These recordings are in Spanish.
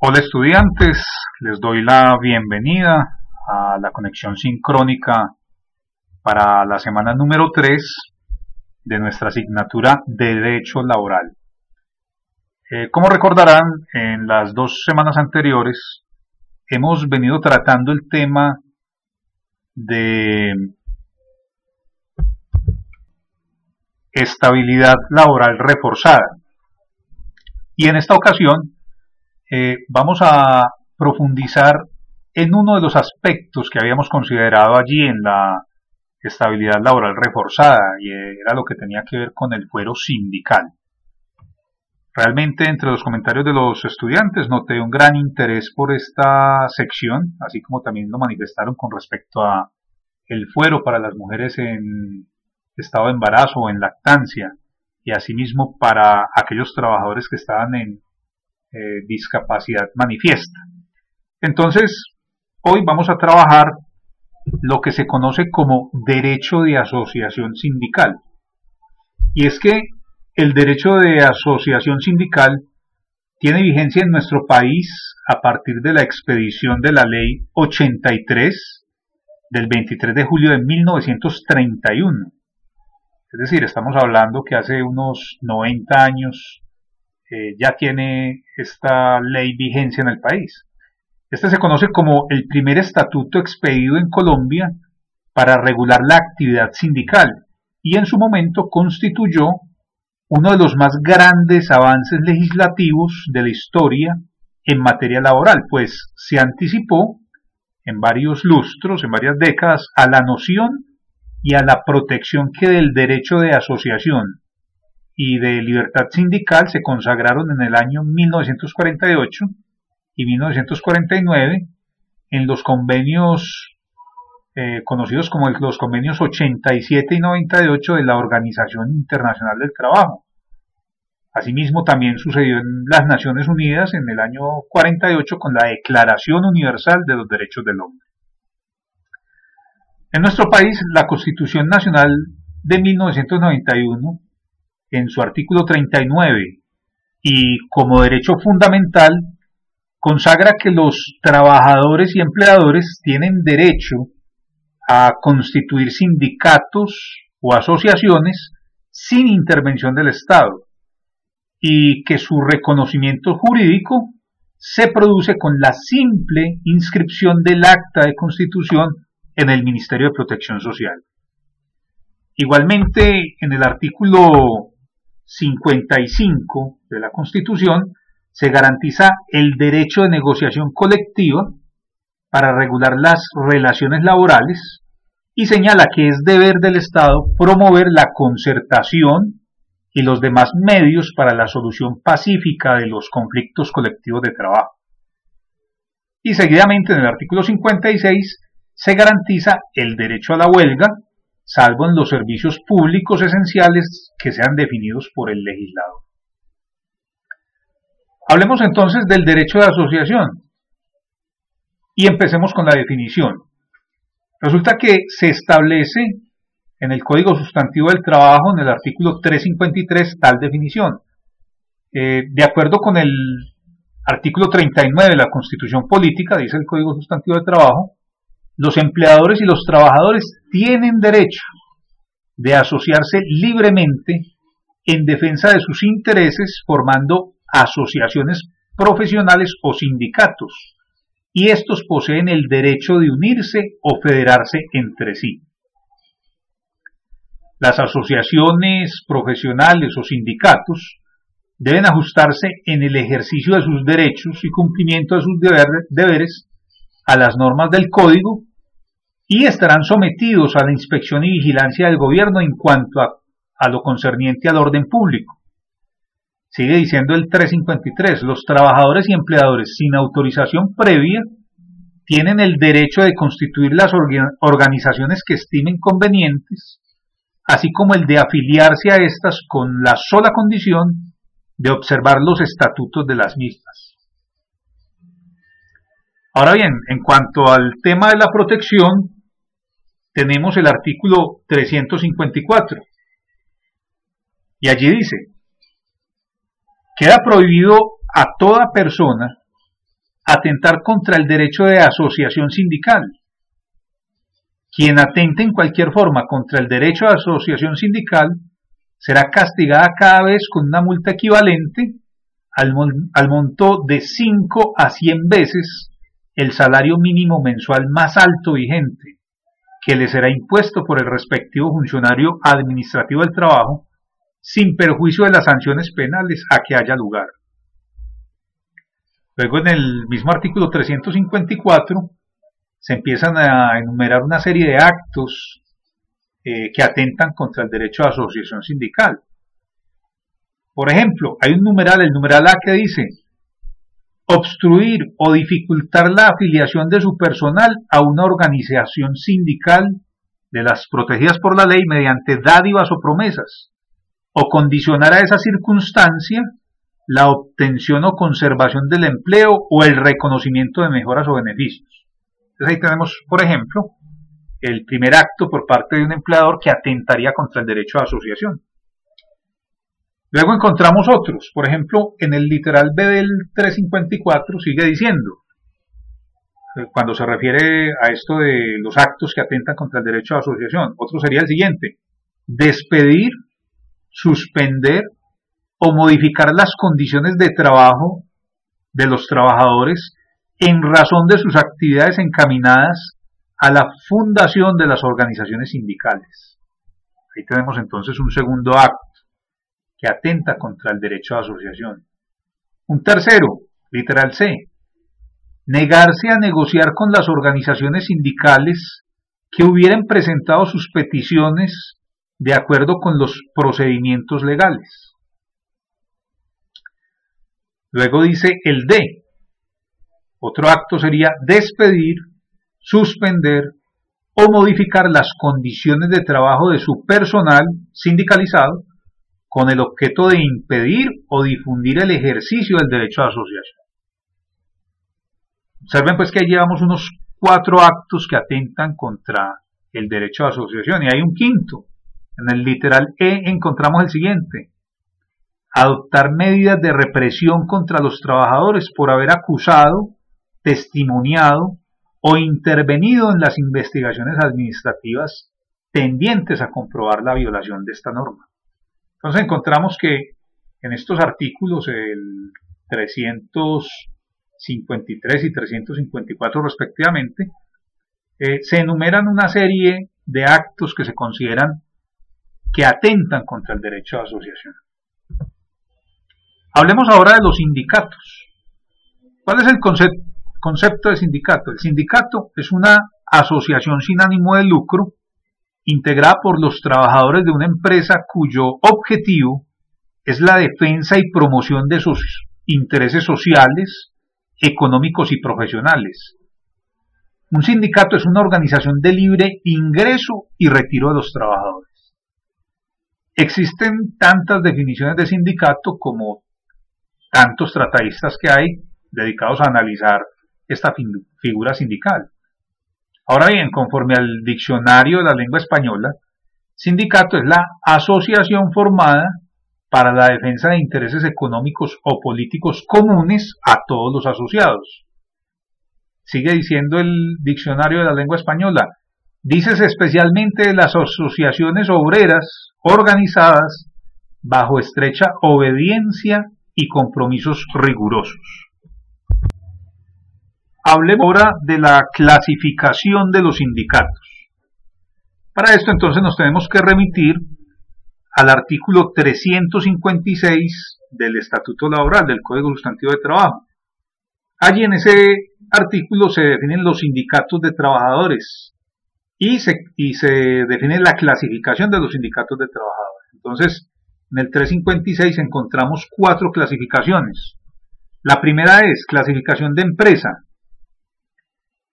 Hola estudiantes, les doy la bienvenida a la conexión sincrónica para la semana número 3 de nuestra asignatura de Derecho Laboral. Como recordarán, en las 2 semanas anteriores hemos venido tratando el tema de estabilidad laboral reforzada. Y en esta ocasión vamos a profundizar en uno de los aspectos que habíamos considerado allí en la estabilidad laboral reforzada, y era lo que tenía que ver con el fuero sindical. Realmente entre los comentarios de los estudiantes noté un gran interés por esta sección, así como también lo manifestaron con respecto a el fuero para las mujeres en estado de embarazo o en lactancia, y asimismo para aquellos trabajadores que estaban en discapacidad manifiesta. Entonces, hoy vamos a trabajar lo que se conoce como derecho de asociación sindical. Y es que el derecho de asociación sindical tiene vigencia en nuestro país a partir de la expedición de la Ley 83 del 23 de julio de 1931. Es decir, estamos hablando que hace unos 90 años ya tiene esta ley vigencia en el país. Este se conoce como el primer estatuto expedido en Colombia para regular la actividad sindical y en su momento constituyó uno de los más grandes avances legislativos de la historia en materia laboral, pues se anticipó en varios lustros, en varias décadas, a la noción y a la protección que del derecho de asociación y de libertad sindical se consagraron en el año 1948 y 1949 en los convenios conocidos como los convenios 87 y 98 de la Organización Internacional del Trabajo. Asimismo, también sucedió en las Naciones Unidas en el año 48 con la Declaración Universal de los Derechos del Hombre. En nuestro país, la Constitución Nacional de 1991, en su artículo 39, y como derecho fundamental, consagra que los trabajadores y empleadores tienen derecho a constituir sindicatos o asociaciones sin intervención del Estado, y que su reconocimiento jurídico se produce con la simple inscripción del acta de constitución en el Ministerio de Protección Social. Igualmente, en el artículo 55 de la Constitución se garantiza el derecho de negociación colectiva para regular las relaciones laborales y señala que es deber del Estado promover la concertación y los demás medios para la solución pacífica de los conflictos colectivos de trabajo. Y seguidamente, en el artículo 56 se garantiza el derecho a la huelga, salvo en los servicios públicos esenciales que sean definidos por el legislador. Hablemos entonces del derecho de asociación y empecemos con la definición. Resulta que se establece en el Código Sustantivo del Trabajo, en el artículo 353, tal definición. De acuerdo con el artículo 39 de la Constitución Política, dice el Código Sustantivo del Trabajo, los empleadores y los trabajadores tienen derecho de asociarse libremente en defensa de sus intereses formando asociaciones profesionales o sindicatos, y estos poseen el derecho de unirse o federarse entre sí. Las asociaciones profesionales o sindicatos deben ajustarse en el ejercicio de sus derechos y cumplimiento de sus deberes a las normas del Código y estarán sometidos a la inspección y vigilancia del gobierno en cuanto a lo concerniente al orden público. Sigue diciendo el 353, los trabajadores y empleadores sin autorización previa tienen el derecho de constituir las organizaciones que estimen convenientes, así como el de afiliarse a estas con la sola condición de observar los estatutos de las mismas. Ahora bien, en cuanto al tema de la protección, tenemos el artículo 354, y allí dice: queda prohibido a toda persona atentar contra el derecho de asociación sindical. Quien atente en cualquier forma contra el derecho de asociación sindical será castigada cada vez con una multa equivalente al monto de 5 a 100 veces el salario mínimo mensual más alto vigente, que le será impuesto por el respectivo funcionario administrativo del trabajo, sin perjuicio de las sanciones penales a que haya lugar. Luego, en el mismo artículo 354, se empiezan a enumerar una serie de actos que atentan contra el derecho a asociación sindical. Por ejemplo, hay un numeral, el numeral A, que dice: obstruir o dificultar la afiliación de su personal a una organización sindical de las protegidas por la ley mediante dádivas o promesas, o condicionar a esa circunstancia la obtención o conservación del empleo o el reconocimiento de mejoras o beneficios. Entonces ahí tenemos, por ejemplo, el primer acto por parte de un empleador que atentaría contra el derecho a asociación. Luego encontramos otros, por ejemplo, en el literal B del 354 sigue diciendo, cuando se refiere a esto de los actos que atentan contra el derecho a asociación, otro sería el siguiente: despedir, suspender o modificar las condiciones de trabajo de los trabajadores en razón de sus actividades encaminadas a la fundación de las organizaciones sindicales. Ahí tenemos entonces un segundo acto que atenta contra el derecho a asociación. Un tercero, literal C: negarse a negociar con las organizaciones sindicales que hubieran presentado sus peticiones de acuerdo con los procedimientos legales. Luego dice el D. Otro acto sería despedir, suspender o modificar las condiciones de trabajo de su personal sindicalizado con el objeto de impedir o difundir el ejercicio del derecho a asociación. Observen pues que ahí llevamos unos 4 actos que atentan contra el derecho a asociación, y hay un quinto. En el literal E encontramos el siguiente: adoptar medidas de represión contra los trabajadores por haber acusado, testimoniado o intervenido en las investigaciones administrativas tendientes a comprobar la violación de esta norma. Entonces encontramos que en estos artículos, el 353 y 354 respectivamente, se enumeran una serie de actos que se consideran que atentan contra el derecho a asociación. Hablemos ahora de los sindicatos. ¿Cuál es el concepto de sindicato? El sindicato es una asociación sin ánimo de lucro integrada por los trabajadores de una empresa cuyo objetivo es la defensa y promoción de sus intereses sociales, económicos y profesionales. Un sindicato es una organización de libre ingreso y retiro de los trabajadores. Existen tantas definiciones de sindicato como tantos tratadistas que hay dedicados a analizar esta figura sindical. Ahora bien, conforme al diccionario de la lengua española, sindicato es la asociación formada para la defensa de intereses económicos o políticos comunes a todos los asociados. Sigue diciendo el diccionario de la lengua española: dícese especialmente de las asociaciones obreras organizadas bajo estrecha obediencia y compromisos rigurosos. Hablemos ahora de la clasificación de los sindicatos. Para esto entonces nos tenemos que remitir al artículo 356 del Estatuto Laboral del Código Sustantivo de Trabajo. Allí en ese artículo se definen los sindicatos de trabajadores y se define la clasificación de los sindicatos de trabajadores. Entonces, en el 356 encontramos 4 clasificaciones. La primera es clasificación de empresa.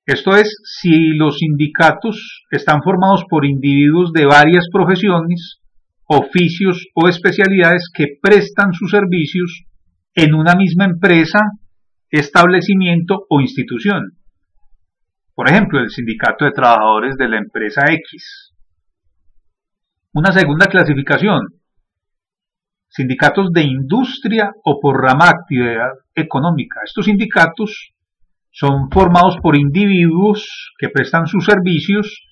Esto es si los sindicatos están formados por individuos de varias profesiones, oficios o especialidades que prestan sus servicios en una misma empresa, establecimiento o institución. Por ejemplo, el sindicato de trabajadores de la empresa X. Una segunda clasificación: sindicatos de industria o por rama de actividad económica. Estos sindicatos son formados por individuos que prestan sus servicios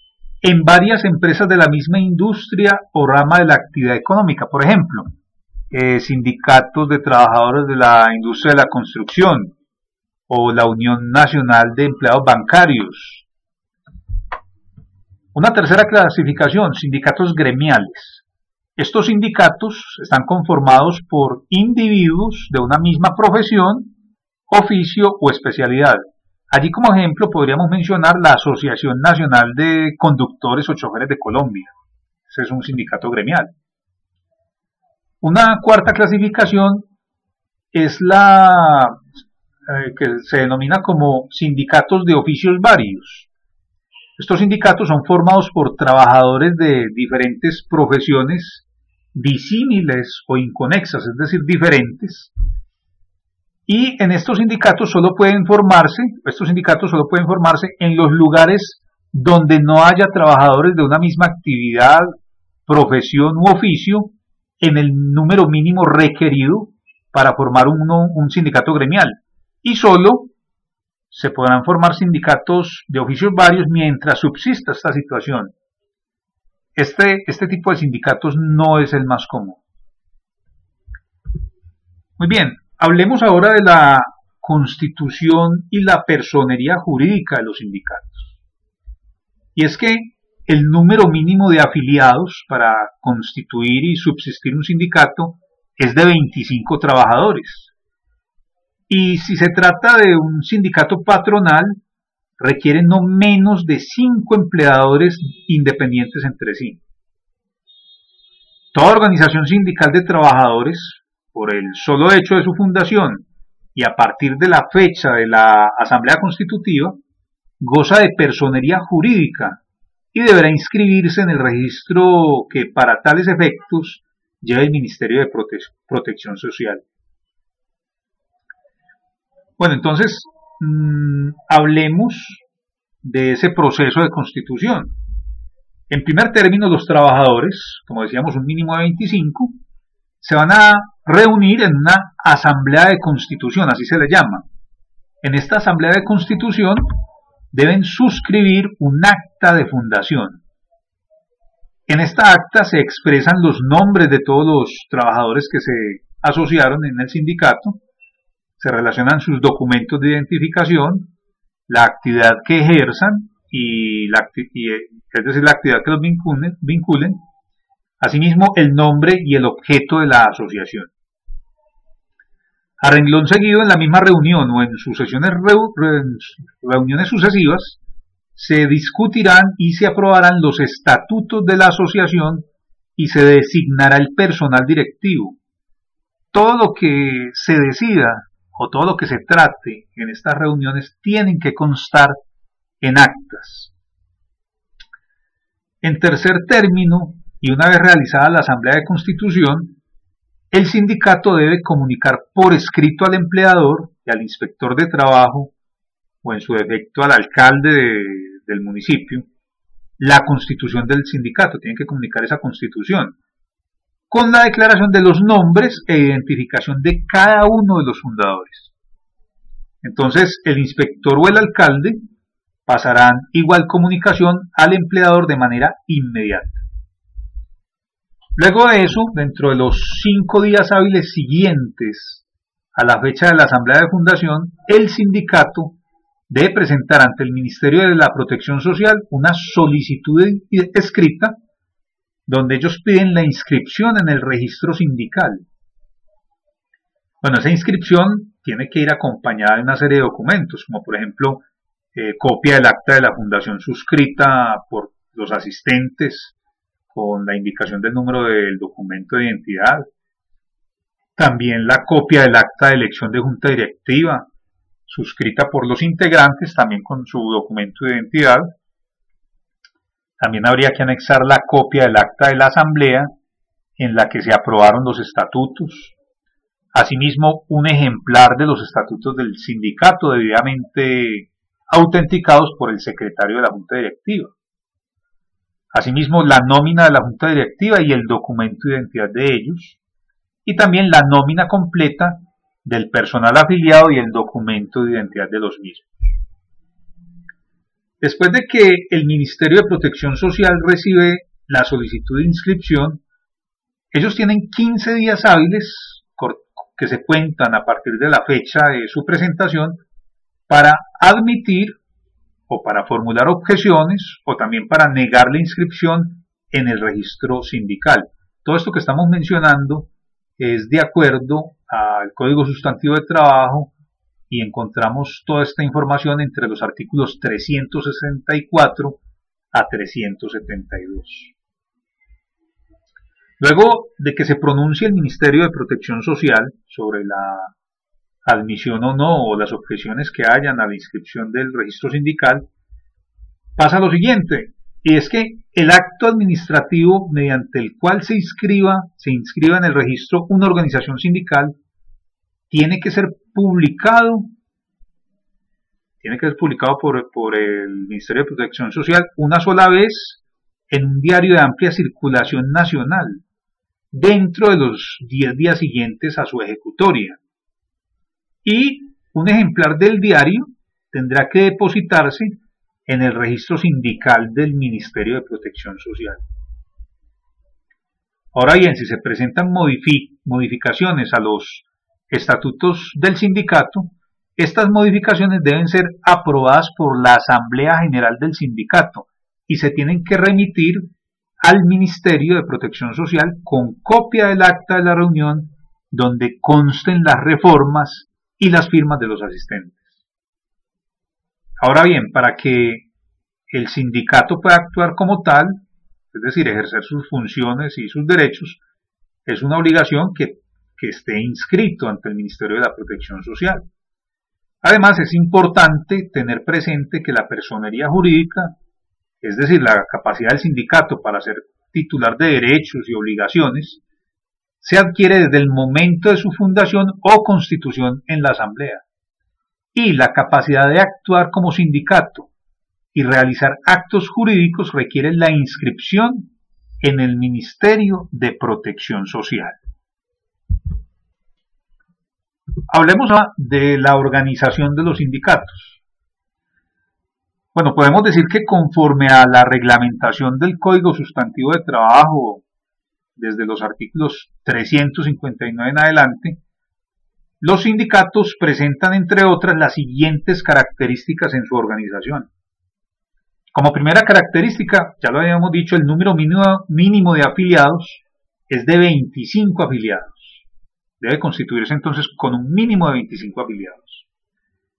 en varias empresas de la misma industria o rama de la actividad económica. Por ejemplo, sindicatos de trabajadores de la industria de la construcción o la Unión Nacional de Empleados Bancarios. Una tercera clasificación, sindicatos gremiales. Estos sindicatos están conformados por individuos de una misma profesión, oficio o especialidad. Allí como ejemplo podríamos mencionar la Asociación Nacional de Conductores o Choferes de Colombia. Ese es un sindicato gremial. Una cuarta clasificación es la que se denomina como sindicatos de oficios varios. Estos sindicatos son formados por trabajadores de diferentes profesiones disímiles o inconexas, es decir, diferentes. Y en estos sindicatos solo pueden formarse en los lugares donde no haya trabajadores de una misma actividad, profesión u oficio en el número mínimo requerido para formar un sindicato gremial. Y solo se podrán formar sindicatos de oficios varios mientras subsista esta situación. Este tipo de sindicatos no es el más común. Muy bien, hablemos ahora de la constitución y la personería jurídica de los sindicatos. Y es que el número mínimo de afiliados para constituir y subsistir un sindicato es de 25 trabajadores. Y si se trata de un sindicato patronal, requiere no menos de 5 empleadores independientes entre sí. Toda organización sindical de trabajadores, por el solo hecho de su fundación y a partir de la fecha de la Asamblea Constitutiva, goza de personería jurídica y deberá inscribirse en el registro que para tales efectos lleva el Ministerio de Protección Social. Bueno, entonces hablemos de ese proceso de constitución. En primer término, los trabajadores, como decíamos, un mínimo de 25, se van a reunir en una asamblea de constitución, así se le llama. En esta asamblea de constitución deben suscribir un acta de fundación. En esta acta se expresan los nombres de todos los trabajadores que se asociaron en el sindicato, se relacionan sus documentos de identificación, la actividad que ejerzan es decir, la actividad que los vinculen, asimismo el nombre y el objeto de la asociación. A renglón seguido, en la misma reunión o en reuniones sucesivas, se discutirán y se aprobarán los estatutos de la asociación y se designará el personal directivo. Todo lo que se decida o todo lo que se trate en estas reuniones tienen que constar en actas. En tercer término, y una vez realizada la Asamblea de Constitución, el sindicato debe comunicar por escrito al empleador y al inspector de trabajo, o en su defecto al alcalde del municipio, la constitución del sindicato. Tienen que comunicar esa constitución, con la declaración de los nombres e identificación de cada uno de los fundadores. Entonces, el inspector o el alcalde pasarán igual comunicación al empleador de manera inmediata. Luego de eso, dentro de los 5 días hábiles siguientes a la fecha de la asamblea de fundación, el sindicato debe presentar ante el Ministerio de la Protección Social una solicitud escrita donde ellos piden la inscripción en el registro sindical. Bueno, esa inscripción tiene que ir acompañada de una serie de documentos, como por ejemplo copia del acta de la fundación suscrita por los asistentes con la indicación del número del documento de identidad, también la copia del acta de elección de junta directiva suscrita por los integrantes, también con su documento de identidad. También habría que anexar la copia del acta de la asamblea en la que se aprobaron los estatutos. Asimismo, un ejemplar de los estatutos del sindicato debidamente autenticados por el secretario de la junta directiva. Asimismo, la nómina de la junta directiva y el documento de identidad de ellos. Y también la nómina completa del personal afiliado y el documento de identidad de los mismos. Después de que el Ministerio de Protección Social recibe la solicitud de inscripción, ellos tienen 15 días hábiles que se cuentan a partir de la fecha de su presentación para admitir o para formular objeciones o también para negar la inscripción en el registro sindical. Todo esto que estamos mencionando es de acuerdo al Código Sustantivo de Trabajo y encontramos toda esta información entre los artículos 364 a 372. Luego de que se pronuncie el Ministerio de Protección Social sobre la admisión o no, o las objeciones que hayan a la inscripción del registro sindical, pasa lo siguiente, y es que el acto administrativo mediante el cual se inscriba en el registro una organización sindical tiene que ser publicado por el Ministerio de Protección Social una sola vez en un diario de amplia circulación nacional, dentro de los 10 días siguientes a su ejecutoria. Y un ejemplar del diario tendrá que depositarse en el registro sindical del Ministerio de Protección Social. Ahora bien, si se presentan modificaciones a los estatutos del sindicato, estas modificaciones deben ser aprobadas por la Asamblea General del Sindicato y se tienen que remitir al Ministerio de Protección Social con copia del acta de la reunión donde consten las reformas y las firmas de los asistentes. Ahora bien, para que el sindicato pueda actuar como tal, es decir, ejercer sus funciones y sus derechos, es una obligación que esté inscrito ante el Ministerio de la Protección Social. Además, es importante tener presente que la personería jurídica, es decir, la capacidad del sindicato para ser titular de derechos y obligaciones, se adquiere desde el momento de su fundación o constitución en la Asamblea. Y la capacidad de actuar como sindicato y realizar actos jurídicos requiere la inscripción en el Ministerio de Protección Social. Hablemos ahora de la organización de los sindicatos. Bueno, podemos decir que conforme a la reglamentación del Código Sustantivo de Trabajo, desde los artículos 359 en adelante, los sindicatos presentan, entre otras, las siguientes características en su organización. Como primera característica, ya lo habíamos dicho, el número mínimo de afiliados es de 25 afiliados. Debe constituirse entonces con un mínimo de 25 afiliados.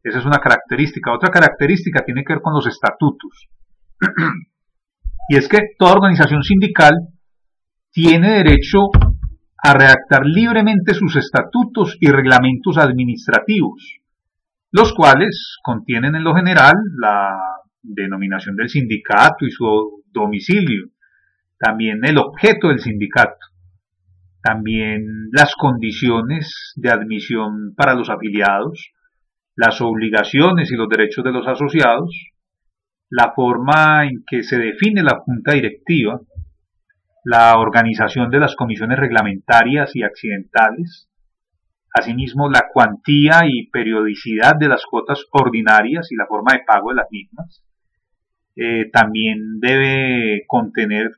Esa es una característica. Otra característica tiene que ver con los estatutos. Y es que toda organización sindical tiene derecho a redactar libremente sus estatutos y reglamentos administrativos, los cuales contienen en lo general la denominación del sindicato y su domicilio, también el objeto del sindicato, también las condiciones de admisión para los afiliados, las obligaciones y los derechos de los asociados, la forma en que se define la junta directiva, la organización de las comisiones reglamentarias y accidentales, asimismo la cuantía y periodicidad de las cuotas ordinarias y la forma de pago de las mismas. También deben contener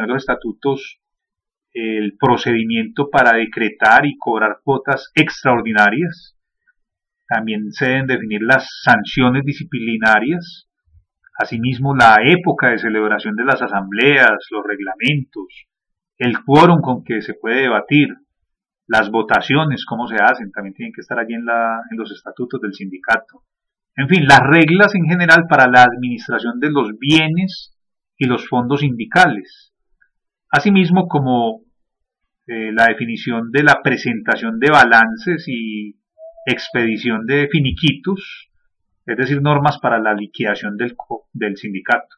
los estatutos el procedimiento para decretar y cobrar cuotas extraordinarias. También se deben definir las sanciones disciplinarias, asimismo la época de celebración de las asambleas, los reglamentos, el quórum con que se puede debatir, las votaciones, cómo se hacen, también tienen que estar allí en los estatutos del sindicato. En fin, las reglas en general para la administración de los bienes y los fondos sindicales, asimismo como la definición de la presentación de balances y expedición de finiquitos, es decir, normas para la liquidación del sindicato.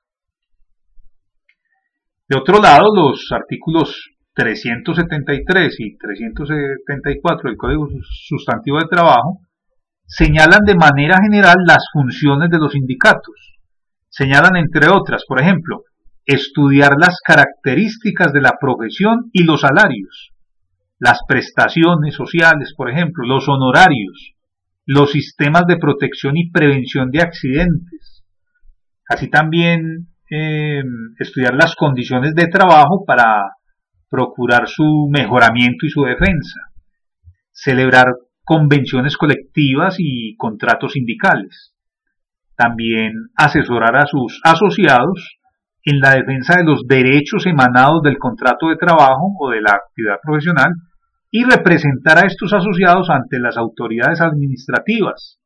De otro lado, los artículos 373 y 374 del Código Sustantivo de Trabajo señalan de manera general las funciones de los sindicatos. Señalan, entre otras, por ejemplo, estudiar las características de la profesión y los salarios, las prestaciones sociales, por ejemplo, los honorarios, los sistemas de protección y prevención de accidentes, Así también estudiar las condiciones de trabajo para procurar su mejoramiento y su defensa, celebrar convenciones colectivas y contratos sindicales, también asesorar a sus asociados en la defensa de los derechos emanados del contrato de trabajo o de la actividad profesional y representar a estos asociados ante las autoridades administrativas,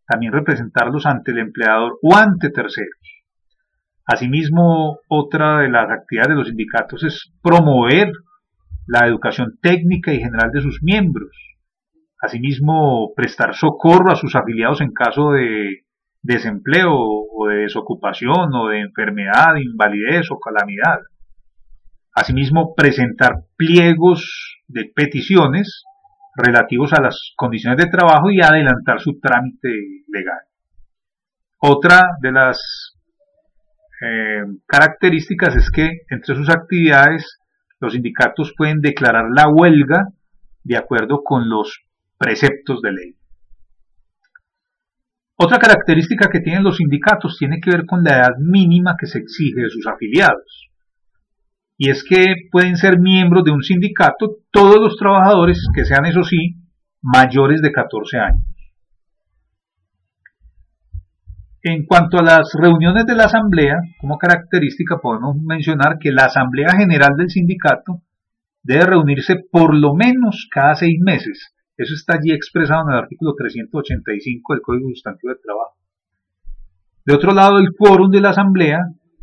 también representarlos ante el empleador o ante terceros. Asimismo, otra de las actividades de los sindicatos es promover la educación técnica y general de sus miembros. Asimismo, prestar socorro a sus afiliados en caso de desempleo o de desocupación o de enfermedad, invalidez o calamidad. Asimismo, presentar pliegos de peticiones relativos a las condiciones de trabajo y adelantar su trámite legal. Otra de las características es que entre sus actividades los sindicatos pueden declarar la huelga de acuerdo con los preceptos de ley. Otra característica que tienen los sindicatos tiene que ver con la edad mínima que se exige de sus afiliados. Y es que pueden ser miembros de un sindicato todos los trabajadores que sean, eso sí, mayores de 14 años. En cuanto a las reuniones de la asamblea, como característica podemos mencionar que la asamblea general del sindicato debe reunirse por lo menos cada 6 meses. Eso está allí expresado en el artículo 385 del Código Sustantivo de Trabajo. De otro lado, el quórum de la asamblea,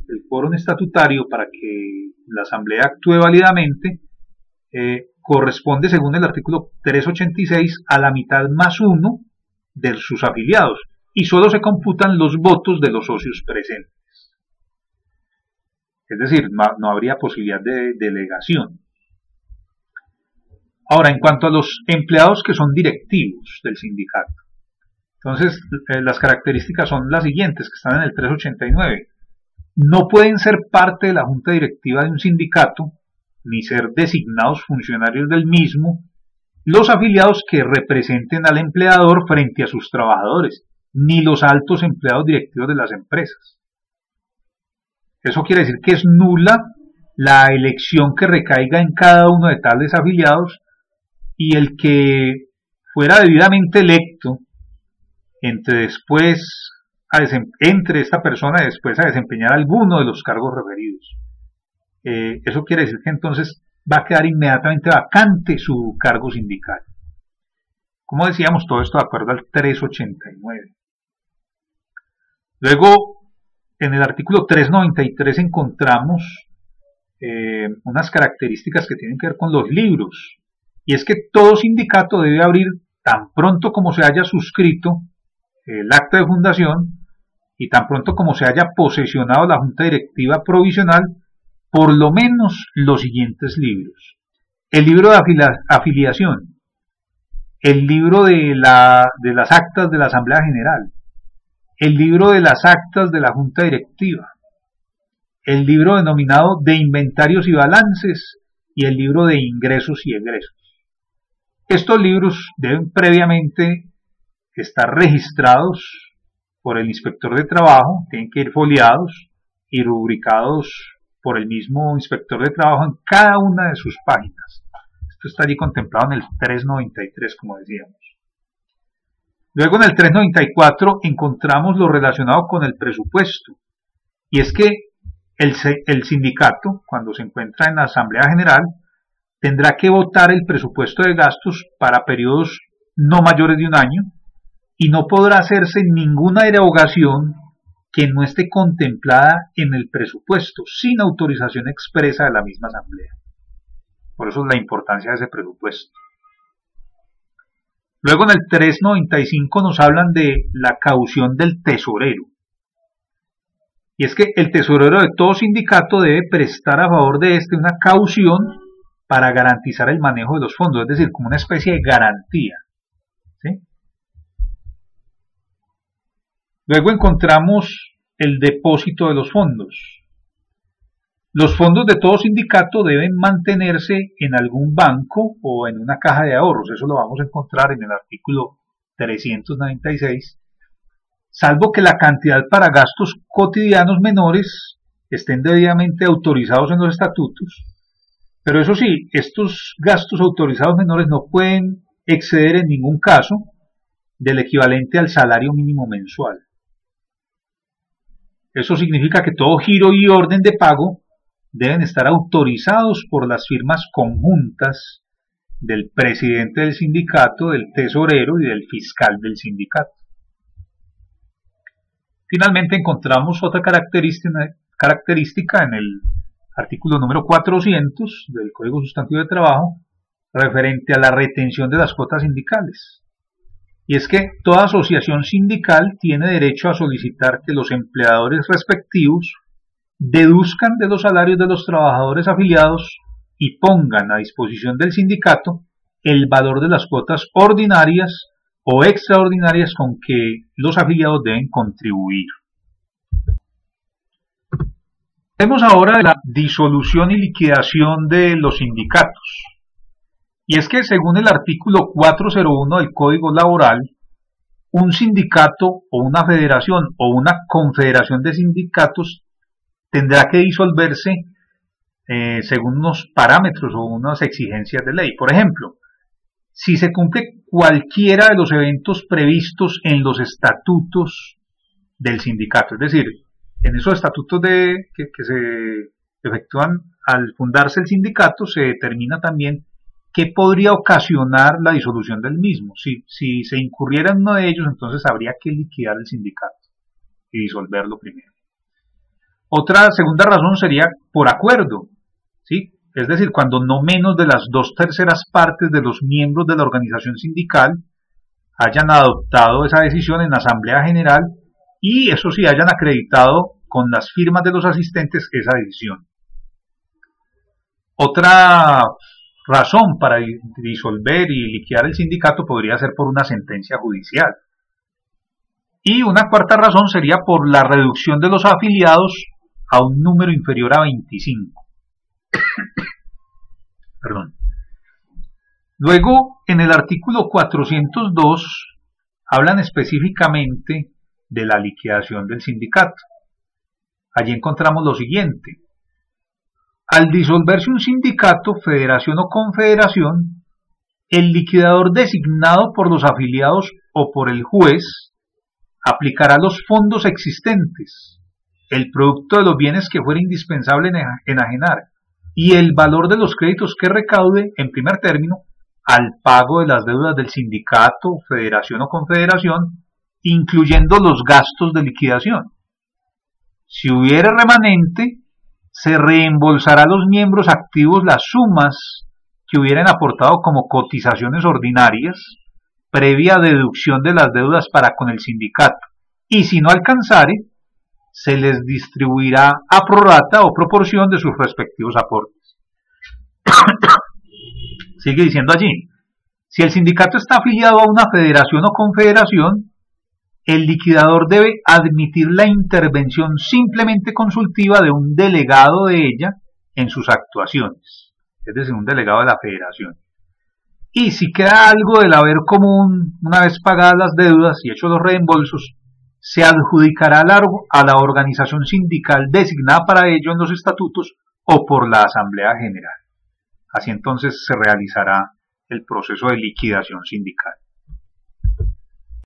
el quórum estatutario para que la asamblea actúe válidamente, corresponde, según el artículo 386, a la mitad más uno de sus afiliados, y solo se computan los votos de los socios presentes. Es decir, no habría posibilidad de delegación. Ahora, en cuanto a los empleados que son directivos del sindicato, entonces las características son las siguientes, que están en el 389. No pueden ser parte de la junta directiva de un sindicato, ni ser designados funcionarios del mismo, los afiliados que representen al empleador frente a sus trabajadores, ni los altos empleados directivos de las empresas. Eso quiere decir que es nula la elección que recaiga en cada uno de tales afiliados, y el que fuera debidamente electo entre esta persona después a desempeñar alguno de los cargos referidos. Eso quiere decir que entonces va a quedar inmediatamente vacante su cargo sindical. Como decíamos, todo esto de acuerdo al 389. Luego, en el artículo 393 encontramos unas características que tienen que ver con los libros. Y es que todo sindicato debe abrir tan pronto como se haya suscrito el acta de fundación y tan pronto como se haya posesionado la junta directiva provisional, por lo menos los siguientes libros: el libro de afiliación, el libro de las actas de la Asamblea General, el libro de las actas de la junta directiva, el libro denominado de inventarios y balances y el libro de ingresos y egresos. Estos libros deben previamente estar registrados por el inspector de trabajo, tienen que ir foliados y rubricados por el mismo inspector de trabajo en cada una de sus páginas. Esto está allí contemplado en el 393, como decíamos. Luego, en el 394 encontramos lo relacionado con el presupuesto, y es que el sindicato, cuando se encuentra en la Asamblea General, tendrá que votar el presupuesto de gastos para periodos no mayores de un año, y no podrá hacerse ninguna erogación que no esté contemplada en el presupuesto, sin autorización expresa de la misma Asamblea. Por eso es la importancia de ese presupuesto. Luego, en el 395 nos hablan de la caución del tesorero. Y es que el tesorero de todo sindicato debe prestar a favor de este una caución para garantizar el manejo de los fondos, es decir, como una especie de garantía. ¿Sí? Luego encontramos el depósito de los fondos. Los fondos de todo sindicato deben mantenerse en algún banco o en una caja de ahorros. Eso lo vamos a encontrar en el artículo 396. salvo que la cantidad para gastos cotidianos menores estén debidamente autorizados en los estatutos. Pero eso sí, estos gastos autorizados menores no pueden exceder en ningún caso del equivalente al salario mínimo mensual. Eso significa que todo giro y orden de pago deben estar autorizados por las firmas conjuntas del presidente del sindicato, del tesorero y del fiscal del sindicato. Finalmente encontramos otra característica en el artículo número 400 del Código Sustantivo de Trabajo referente a la retención de las cuotas sindicales. Y es que toda asociación sindical tiene derecho a solicitar que los empleadores respectivos deduzcan de los salarios de los trabajadores afiliados y pongan a disposición del sindicato el valor de las cuotas ordinarias o extraordinarias con que los afiliados deben contribuir. Hablemos ahora de la disolución y liquidación de los sindicatos. Y es que según el artículo 401 del Código Laboral, un sindicato o una federación o una confederación de sindicatos tendrá que disolverse según unos parámetros o unas exigencias de ley. Por ejemplo, si se cumple cualquiera de los eventos previstos en los estatutos del sindicato, es decir, en esos estatutos que se efectúan al fundarse el sindicato, se determina también qué podría ocasionar la disolución del mismo. Si se incurriera en uno de ellos, entonces habría que liquidar el sindicato y disolverlo primero. Otra segunda razón sería por acuerdo, ¿sí? Es decir, cuando no menos de las 2/3 partes de los miembros de la organización sindical hayan adoptado esa decisión en la Asamblea General y eso sí hayan acreditado con las firmas de los asistentes esa decisión. Otra razón para disolver y liquidar el sindicato podría ser por una sentencia judicial. Y una cuarta razón sería por la reducción de los afiliados a un número inferior a 25. Perdón. Luego, en el artículo 402, hablan específicamente de la liquidación del sindicato. Allí encontramos lo siguiente. Al disolverse un sindicato, federación o confederación, el liquidador designado por los afiliados o por el juez aplicará los fondos existentes, el producto de los bienes que fuera indispensable enajenar y el valor de los créditos que recaude, en primer término, al pago de las deudas del sindicato, federación o confederación, incluyendo los gastos de liquidación. Si hubiere remanente, se reembolsará a los miembros activos las sumas que hubieran aportado como cotizaciones ordinarias, previa deducción de las deudas para con el sindicato, y si no alcanzare, se les distribuirá a prorrata o proporción de sus respectivos aportes. Sigue diciendo allí, si el sindicato está afiliado a una federación o confederación, el liquidador debe admitir la intervención simplemente consultiva de un delegado de ella en sus actuaciones, es decir, un delegado de la federación. Y si queda algo del haber común, una vez pagadas las deudas y hechos los reembolsos, se adjudicará a la organización sindical designada para ello en los estatutos o por la Asamblea General. Así entonces se realizará el proceso de liquidación sindical.